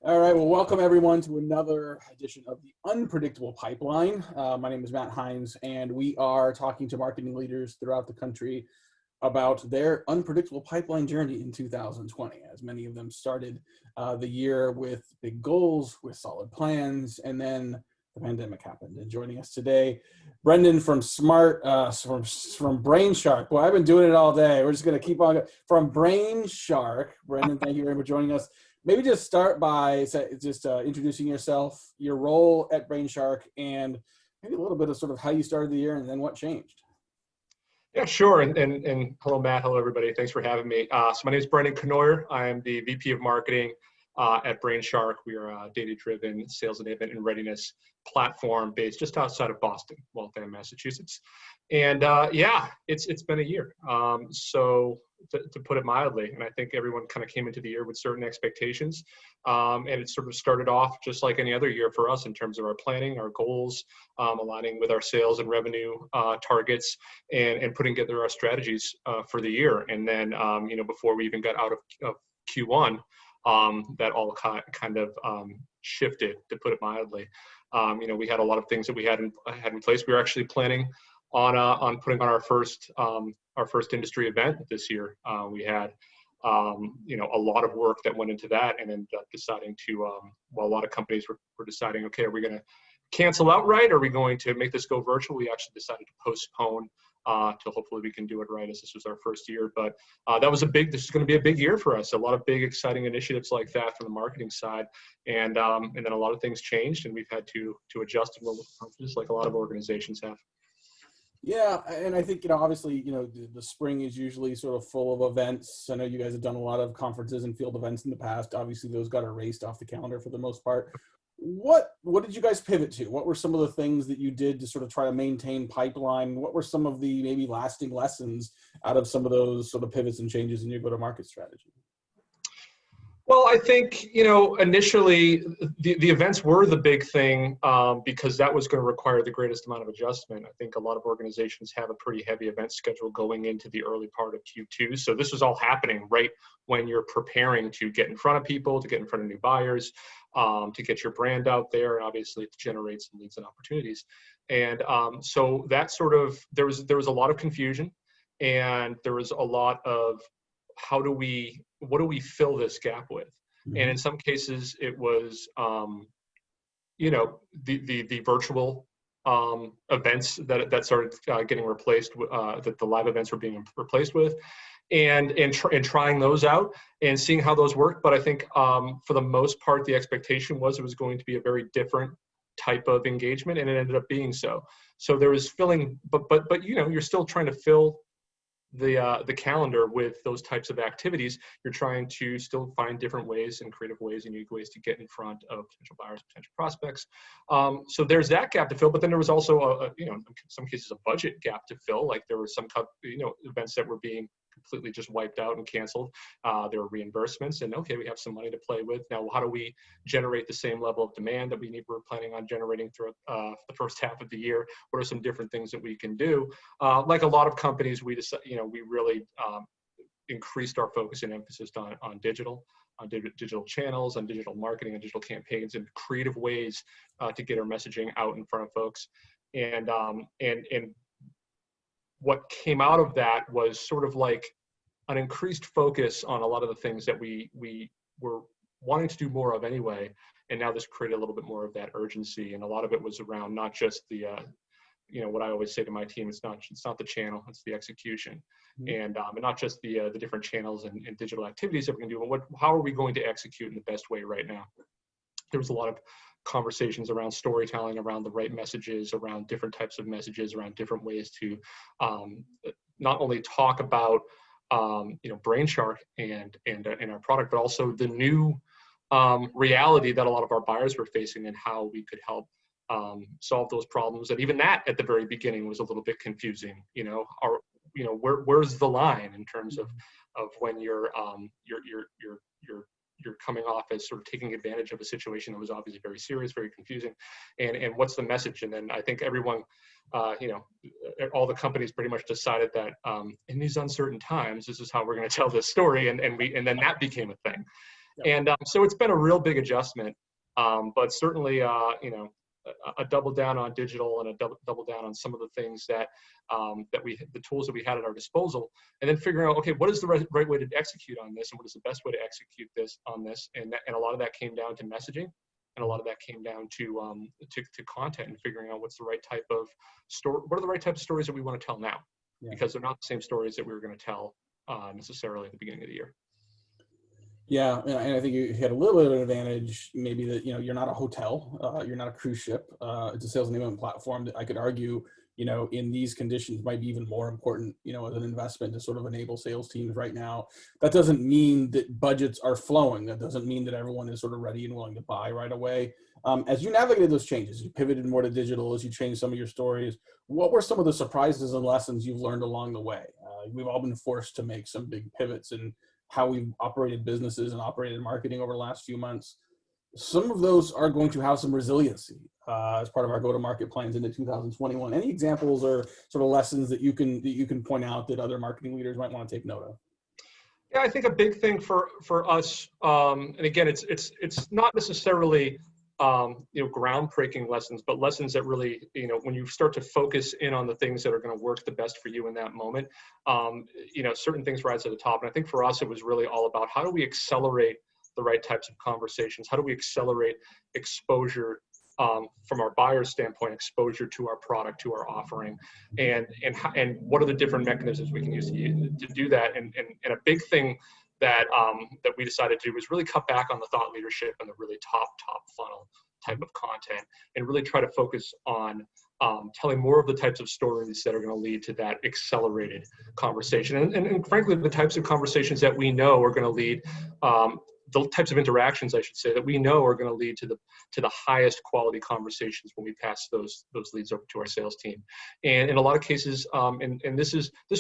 All right, well, welcome everyone to another edition of the Unpredictable Pipeline. My name is Matt Hines, and we are talking to marketing leaders throughout the country about their unpredictable pipeline journey in 2020, as many of them started the year with big goals, with solid plans, and then the pandemic happened. And joining us today, Brendan from from Brainshark. Well, I've been doing it all day. We're just going to keep on from Brainshark. Brendan, thank you very much for joining us. Maybe just start by introducing yourself, your role at Brainshark, and maybe a little bit of sort of how you started the year and then what changed. Yeah, sure. And hello, Matt. Hello, everybody. Thanks for having me. So my name is Brendan Cournoyer. I am the VP of Marketing at Brainshark. We are a data-driven sales enablement and readiness platform based just outside of Boston, Waltham, Massachusetts. And yeah, it's been a year. So to put it mildly, and I think everyone kind of came into the year with certain expectations. And it sort of started off just like any other year for us in terms of our planning, our goals, aligning with our sales and revenue targets, and putting together our strategies for the year. And then, before we even got out of Q1, that all kind of shifted, to put it mildly. We had a lot of things that we had in place. We were actually planning on putting on our first industry event this year. We had a lot of work that went into that, and ended up deciding to, a lot of companies were deciding, okay, are we going to cancel outright? Or are we going to make this go virtual? We actually decided to postpone till hopefully we can do it right, as this was our first year. But this is going to be a big year for us. A lot of big, exciting initiatives like that from the marketing side. And then a lot of things changed, and we've had to adjust and roll with the punches like a lot of organizations have. Yeah, and I think, obviously, the spring is usually sort of full of events. I know you guys have done a lot of conferences and field events in the past. Obviously, those got erased off the calendar for the most part. What did you guys pivot to? What were some of the things that you did to sort of try to maintain pipeline? What were some of the maybe lasting lessons out of some of those sort of pivots and changes in your go-to-market strategy? Well, I think, initially the events were the big thing because that was going to require the greatest amount of adjustment. I think a lot of organizations have a pretty heavy event schedule going into the early part of Q2. So this was all happening right when you're preparing to get in front of people, to get in front of new buyers, to get your brand out there, and obviously to generate some leads and opportunities. And so that sort of, there was a lot of confusion, and there was a lot of, what do we fill this gap with? Mm-hmm. And in some cases it was, the virtual events that started getting replaced, that the live events were being replaced with, and trying those out and seeing how those work. But I think for the most part, the expectation was it was going to be a very different type of engagement, and it ended up being so. So there was filling, but you're still trying to fill the calendar with those types of activities. You're trying to still find different ways and creative ways and unique ways to get in front of potential buyers, potential prospects. So there's that gap to fill, but then there was also in some cases a budget gap to fill. Like there were some events that were being completely just wiped out and canceled. There were reimbursements, and okay, we have some money to play with. Now, how do we generate the same level of demand that we're planning on generating throughout the first half of the year? What are some different things that we can do? Like a lot of companies, we really increased our focus and emphasis on digital channels, on digital marketing, and digital campaigns, and creative ways to get our messaging out in front of folks. And what came out of that was sort of like an increased focus on a lot of the things that we were wanting to do more of anyway. And now this created a little bit more of that urgency. And a lot of it was around not just the, what I always say to my team, it's not the channel, it's the execution. Mm-hmm. And not just the different channels and digital activities that we can do, but how are we going to execute in the best way right now? There was a lot of conversations around storytelling, around the right messages, around different types of messages, around different ways to not only talk about Brainshark and our product, but also the new reality that a lot of our buyers were facing, and how we could help solve those problems. And even that at the very beginning was a little bit confusing. Where's the line in terms of when you're coming off as sort of taking advantage of a situation that was obviously very serious, very confusing, and what's the message? And then I think everyone, all the companies pretty much decided that in these uncertain times, this is how we're going to tell this story, and then that became a thing. Yep. And so it's been a real big adjustment, but certainly, a double down on digital and a double down on some of the things that the tools that we had at our disposal, and then figuring out, okay, what is the right way to execute on this, and what is the best way to execute on this, and a lot of that came down to messaging, and a lot of that came down to content, and figuring out what's the right type of story, what are the right types of stories that we want to tell now, because they're not the same stories that we were going to tell necessarily at the beginning of the year. Yeah, and I think you had a little bit of an advantage, maybe that, you're not a hotel, you're not a cruise ship. It's a sales enablement platform that I could argue, in these conditions might be even more important, as an investment to sort of enable sales teams right now. That doesn't mean that budgets are flowing. That doesn't mean that everyone is sort of ready and willing to buy right away. As you navigated those changes, you pivoted more to digital, as you changed some of your stories, what were some of the surprises and lessons you've learned along the way? We've all been forced to make some big pivots in how we've operated businesses and operated marketing over the last few months. Some of those are going to have some resiliency as part of our go-to-market plans into 2021. Any examples or sort of lessons that you can point out that other marketing leaders might want to take note of? Yeah, I think a big thing for us, and again, it's not necessarily groundbreaking lessons, but lessons that really, when you start to focus in on the things that are going to work the best for you in that moment, certain things rise to the top. And I think for us, it was really all about how do we accelerate the right types of conversations? How do we accelerate exposure from our buyer's standpoint, exposure to our product, to our offering, and what are the different mechanisms we can use to do that? And a big thing that we decided to do was really cut back on the thought leadership and the really top funnel type of content, and really try to focus on telling more of the types of stories that are going to lead to that accelerated conversation, and frankly, the types of conversations that we know are going to lead, the types of interactions, I should say, that we know are going to lead to the highest quality conversations when we pass those leads over to our sales team. And in a lot of cases, and this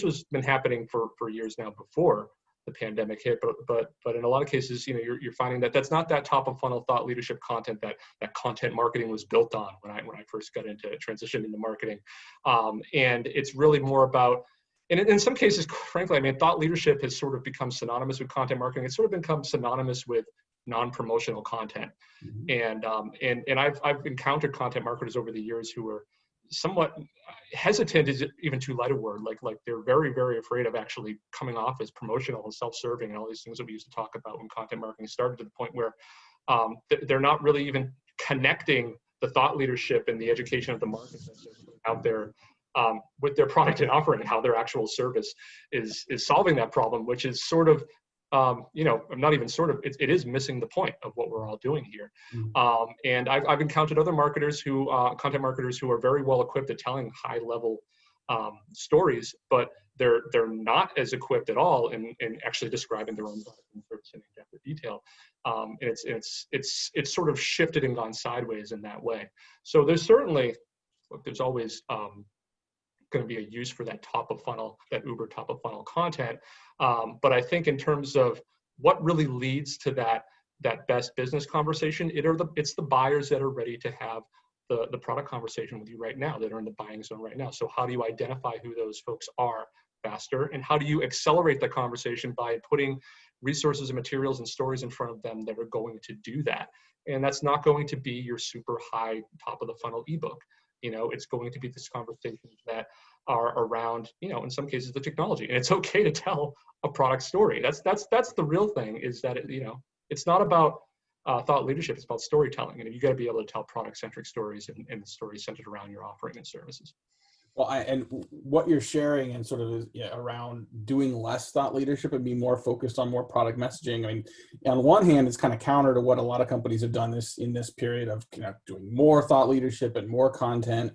was been happening for years now before the pandemic hit, but in a lot of cases, you're finding that that's not that top of funnel thought leadership content that content marketing was built on when I first got into transition into marketing, and it's really more about. And in some cases, frankly, I mean, thought leadership has sort of become synonymous with content marketing. It's sort of become synonymous with non-promotional content. Mm-hmm. And I've encountered content marketers over the years who are somewhat hesitant, is even too light a word, like they're very, very afraid of actually coming off as promotional and self-serving and all these things that we used to talk about when content marketing started, to the point where they're not really even connecting the thought leadership and the education of the market that's out there with their product and offering, and how their actual service is solving that problem, which is sort of, not even sort of, it is missing the point of what we're all doing here. Mm-hmm. And I've encountered other marketers content marketers who are very well equipped at telling high level stories, but they're not as equipped at all in actually describing their own product and service in depth detail. And it's sort of shifted and gone sideways in that way. So there's always going to be a use for that top of funnel, that uber top of funnel content. But I think in terms of what really leads to that best business conversation, it's the buyers that are ready to have the product conversation with you right now, that are in the buying zone right now. So how do you identify who those folks are faster? And how do you accelerate the conversation by putting resources and materials and stories in front of them that are going to do that? And that's not going to be your super high top of the funnel ebook. It's going to be this conversations that are around, in some cases, the technology. And it's okay to tell a product story. That's the real thing, is that it's not about thought leadership. It's about storytelling, and you got to be able to tell product-centric stories and stories centered around your offering and services. Well, and what you're sharing and sort of is around doing less thought leadership and be more focused on more product messaging. I mean, on one hand, it's kind of counter to what a lot of companies have done in this period of doing more thought leadership and more content.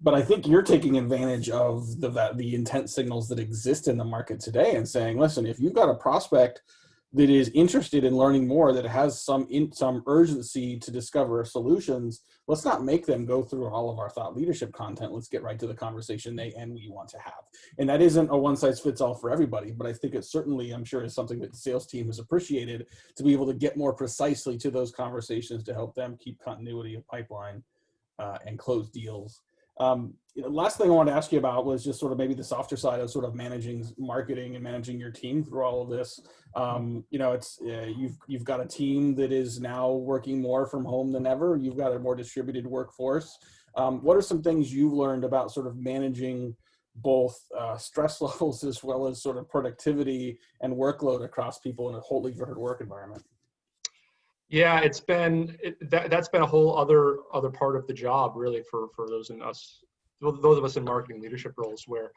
But I think you're taking advantage of the intent signals that exist in the market today and saying, listen, if you've got a prospect that is interested in learning more, that has some urgency to discover solutions, let's not make them go through all of our thought leadership content. Let's get right to the conversation they and we want to have. And that isn't a one size fits all for everybody, but I think it certainly, I'm sure, is something that the sales team has appreciated, to be able to get more precisely to those conversations to help them keep continuity of pipeline and close deals. Last thing I wanted to ask you about was just sort of maybe the softer side of sort of managing marketing and managing your team through all of this. It's you've got a team that is now working more from home than ever. You've got a more distributed workforce. What are some things you've learned about sort of managing both stress levels as well as sort of productivity and workload across people in a wholly different work environment? Yeah, that's been a whole other part of the job, really, for those of us in marketing leadership roles, where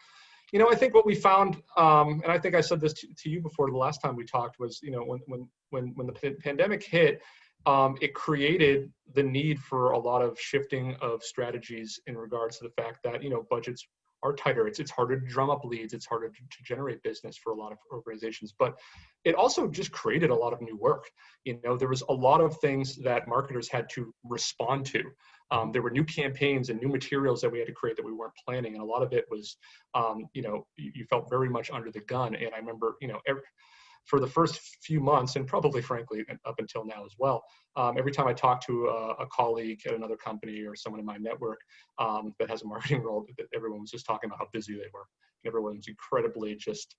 I think what we found, and I think I said this to you before the last time we talked, was when the pandemic hit, it created the need for a lot of shifting of strategies in regards to the fact that budgets are tighter. It's harder to drum up leads. It's harder to generate business for a lot of organizations. But it also just created a lot of new work. There was a lot of things that marketers had to respond to. There were new campaigns and new materials that we had to create that we weren't planning, and a lot of it was, you felt very much under the gun. And I remember, for the first few months, and probably frankly up until now as well, every time I talk to a colleague at another company or someone in my network that has a marketing role, everyone was just talking about how busy they were. Everyone was incredibly just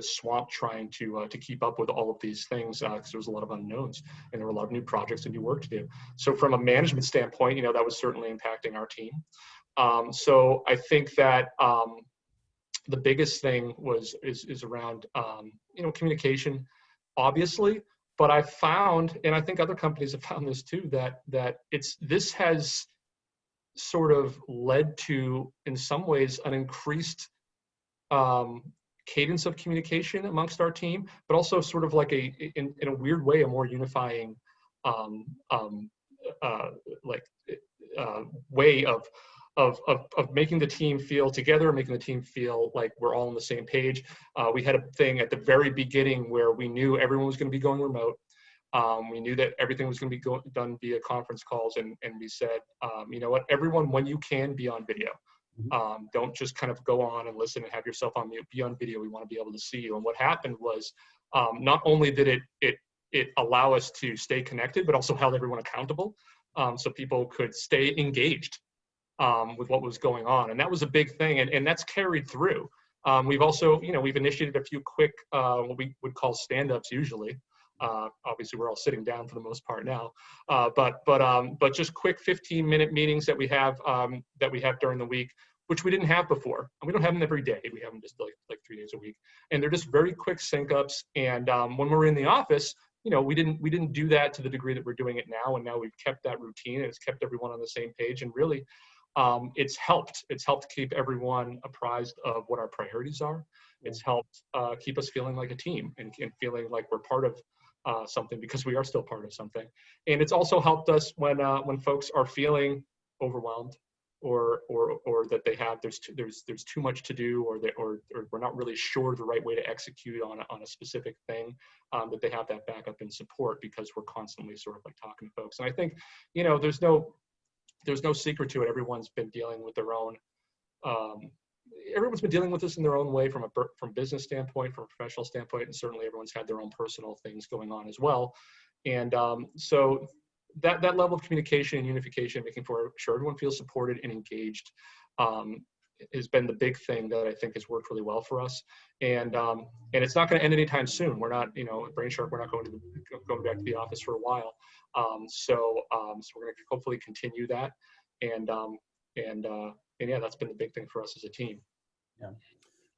swamped trying to keep up with all of these things, because there was a lot of unknowns and there were a lot of new projects and new work to do. So from a management standpoint, that was certainly impacting our team. So I think that the biggest thing is around communication, obviously. But I found, and I think other companies have found this too, that this has sort of led to, in some ways, an increased cadence of communication amongst our team, but also sort of like in a weird way, a more unifying way of making the team feel together, making the team feel like we're all on the same page. We had a thing at the very beginning where we knew everyone was going to be going remote. We knew that everything was going to be done via conference calls, and we said, you know what, everyone, when you can, be on video. Don't just kind of go on and listen and have yourself on mute. Be on video. We want to be able to see you. And what happened was, not only did it allow us to stay connected, but also held everyone accountable, so people could stay engaged with what was going on. And that was a big thing, and that's carried through. We've also, we've initiated a few quick, what we would call stand-ups usually. Obviously, we're all sitting down for the most part now, but just quick 15-minute meetings that we have during the week, which we didn't have before. And we don't have them every day. We have them just like 3 days a week, and they're just very quick sync-ups. And when we're in the office, we didn't do that to the degree that we're doing it now. And now we've kept that routine, and it's kept everyone on the same page. And really, it's helped keep everyone apprised of what our priorities are. It's helped keep us feeling like a team and feeling like we're part of something, because we are still part of something. And it's also helped us when folks are feeling overwhelmed, or that there's too much to do, or we're not really sure the right way to execute on a specific thing, that they have that backup and support, because we're constantly sort of like talking to folks. And I think, there's no secret to it. Everyone's been dealing with their own, everyone's been dealing with this in their own way, from business standpoint, from a professional standpoint, and certainly everyone's had their own personal things going on as well. And so that level of communication and unification, making sure everyone feels supported and engaged, has been the big thing that I think has worked really well for us. And it's not going to end anytime soon. We're not, at Brainshark, we're not going back to the office for a while. So we're going to hopefully continue that. And yeah, that's been the big thing for us as a team. Yeah.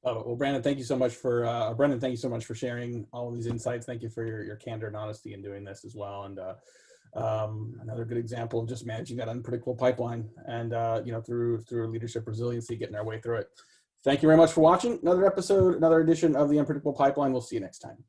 Well, Brandon, thank you so much for sharing all of these insights. Thank you for your candor and honesty in doing this as well. And another good example of just managing that unpredictable pipeline, and through leadership resiliency, getting our way through it. Thank you very much for watching another edition of the Unpredictable Pipeline. We'll see you next time.